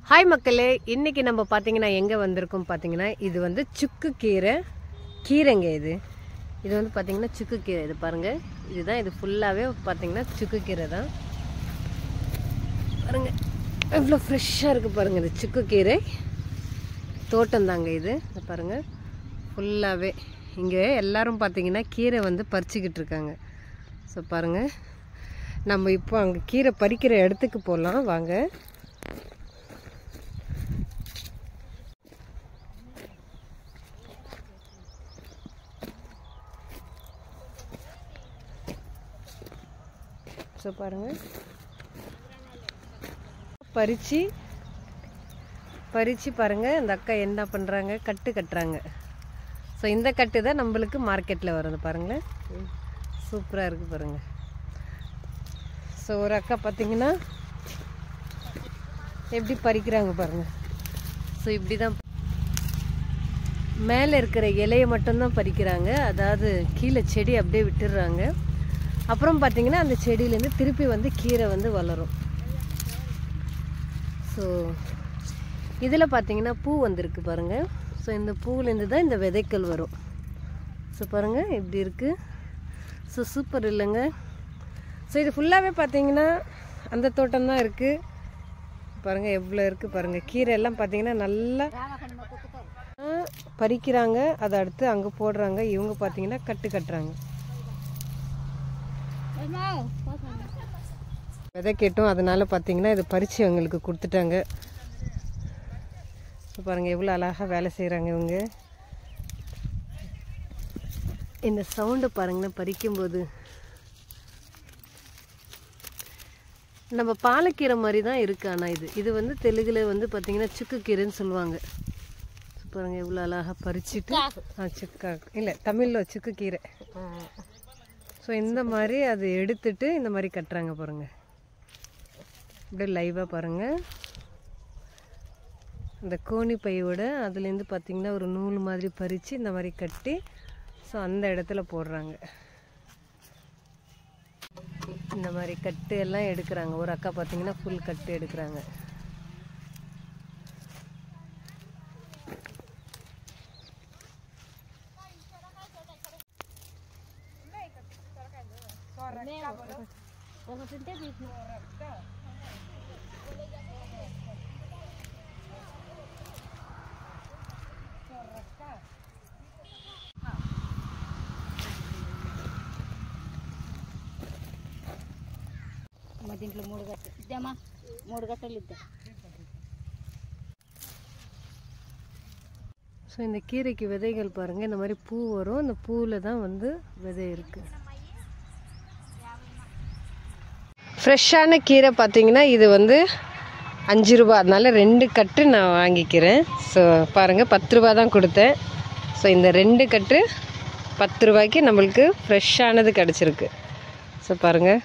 Hi மக்களே, இன்னைக்கு நம்ம பார்த்தீங்கன்னா எங்கே வந்திருக்கோம் பார்த்தீங்கன்னா, இது வந்து சுக்கு கீரைங்க. இது வந்து பார்த்தீங்கன்னா சுக்கு கீரை. இது பாருங்கள், இதுதான். இது ஃபுல்லாகவே பார்த்தீங்கன்னா சுக்கு கீரை தான். பாருங்கள் எவ்வளோ ஃப்ரெஷ்ஷாக இருக்குது பாருங்கள். இது சுக்கு கீரை தோட்டம் தாங்க இது. பாருங்கள் ஃபுல்லாகவே இங்கே எல்லோரும் பார்த்தீங்கன்னா கீரை வந்து பறிச்சுக்கிட்டு இருக்காங்க. ஸோ பாருங்கள், நம்ம இப்போ அங்கே கீரை பறிக்கிற இடத்துக்கு போகலாம் வாங்க. ஸோ பாருங்கள், பறித்து பாருங்கள் இந்த அக்கா என்ன பண்ணுறாங்க, கட்டுறாங்க. ஸோ இந்த கட்டு தான் நம்மளுக்கு மார்க்கெட்டில் வருது. பாருங்களேன் சூப்பராக இருக்குது பாருங்கள். ஸோ ஒரு அக்கா பார்த்தீங்கன்னா எப்படி பறிக்கிறாங்க பாருங்கள். ஸோ இப்படி தான் மேலே இருக்கிற இலையை மட்டும்தான் பறிக்கிறாங்க. அதாவது கீழே செடி அப்படியே விட்டுடுறாங்க. அப்புறம் பார்த்தீங்கன்னா அந்த செடியிலேருந்து திருப்பி வந்து கீரை வந்து வளரும். ஸோ இதில் பார்த்தீங்கன்னா பூ வந்திருக்கு பாருங்கள். ஸோ இந்த பூவிலேருந்து தான் இந்த விதைகள் வரும். ஸோ பாருங்கள் இப்படி இருக்குது. ஸோ சூப்பர் இல்லைங்க. ஸோ இது ஃபுல்லாகவே பார்த்தீங்கன்னா அந்த தோட்டம் தான் இருக்குது. பாருங்கள் எவ்வளோ இருக்குது பாருங்கள். கீரை எல்லாம் பார்த்தீங்கன்னா நல்லா பறிக்கிறாங்க. அதை அடுத்து அங்கே போடுறாங்க. இவங்க பார்த்தீங்கன்னா கட்டுறாங்க. விதை கேட்டோம், அதனால பார்த்தீங்கன்னா இது பறித்து அவங்களுக்கு கொடுத்துட்டாங்க. பாருங்கள் எவ்வளோ அழகாக வேலை செய்கிறாங்க இவங்க. இந்த சவுண்டை பாருங்கன்னா பறிக்கும்போது நம்ம பாலக்கீரை மாதிரி தான் இருக்குது. ஆனால் இது வந்து தெலுங்குல வந்து பார்த்தீங்கன்னா சுக்கு கீரைன்னு சொல்லுவாங்க. பாருங்கள் எவ்வளோ அழகாக பறிச்சுட்டு சுக்கா இல்லை தமிழில் சுக்கு கீரை. ஸோ இந்த மாதிரி அது எடுத்துட்டு இந்த மாதிரி கட்டுறாங்க பாருங்கள். அப்படியே லைவாக பாருங்கள். அந்த கோணி பையோட அதுலேருந்து பார்த்திங்கன்னா ஒரு நூல் மாதிரி பறித்து இந்த மாதிரி கட்டி ஸோ அந்த இடத்துல போடுறாங்க. இந்த மாதிரி கட்டு எல்லாம் எடுக்கிறாங்க. ஒரு அக்கா பார்த்திங்கன்னா ஃபுல் கட்டு எடுக்கிறாங்க. దీంట్లో 3 గంటలు ఇద్దామా, 3 గంటలు ఇద్దాం. ஸோ இந்த கீரைக்கு விதைகள் பாருங்கள். இந்த மாதிரி பூ வரும். அந்த பூவில் தான் வந்து விதை இருக்குது. ஃப்ரெஷ்ஷான கீரை பார்த்தீங்கன்னா இது வந்து 5 ரூபா. அதனால 2 கட்டு நான் வாங்கிக்கிறேன். ஸோ பாருங்கள் 10 ரூபா தான் கொடுத்தேன். ஸோ இந்த 2 கட்டு 10 ரூபாய்க்கு நம்மளுக்கு ஃப்ரெஷ்ஷானது கிடச்சிருக்கு. ஸோ பாருங்கள்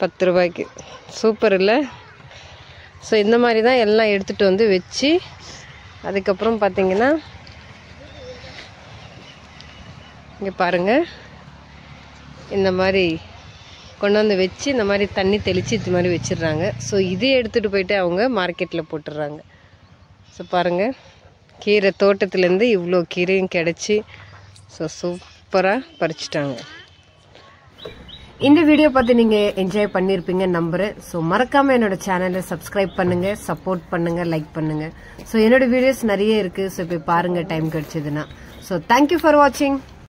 10 ரூபாய்க்கு சூப்பர் இல்லை? ஸோ இந்த மாதிரி தான் எல்லாம் எடுத்துகிட்டு வந்து வச்சு அதுக்கப்புறம் பார்த்திங்கன்னா இங்கே பாருங்கள் இந்த மாதிரி கொண்டு வந்து வச்சு இந்த மாதிரி தண்ணி தெளித்து இது மாதிரி வச்சிடுறாங்க. ஸோ இதே எடுத்துகிட்டு போயிட்டு அவங்க மார்க்கெட்டில் போட்டுடுறாங்க. ஸோ பாருங்கள் கீரை தோட்டத்துலேருந்து இவ்வளோ கீரையும் கிடச்சி ஸோ சூப்பராக பறிச்சிட்டாங்க. இந்த வீடியோ பார்த்து நீங்கள் என்ஜாய் பண்ணியிருப்பீங்க நம்புகிறேன். ஸோ மறக்காமல் என்னோடய சேனலை சப்ஸ்கிரைப் பண்ணுங்கள், சப்போர்ட் பண்ணுங்கள், லைக் பண்ணுங்கள். ஸோ என்னோடய வீடியோஸ் நிறைய இருக்குது. ஸோ இப்போ பாருங்கள் டைம் கிடச்சிதுன்னா. ஸோ தேங்க்யூ ஃபார் வாட்சிங்.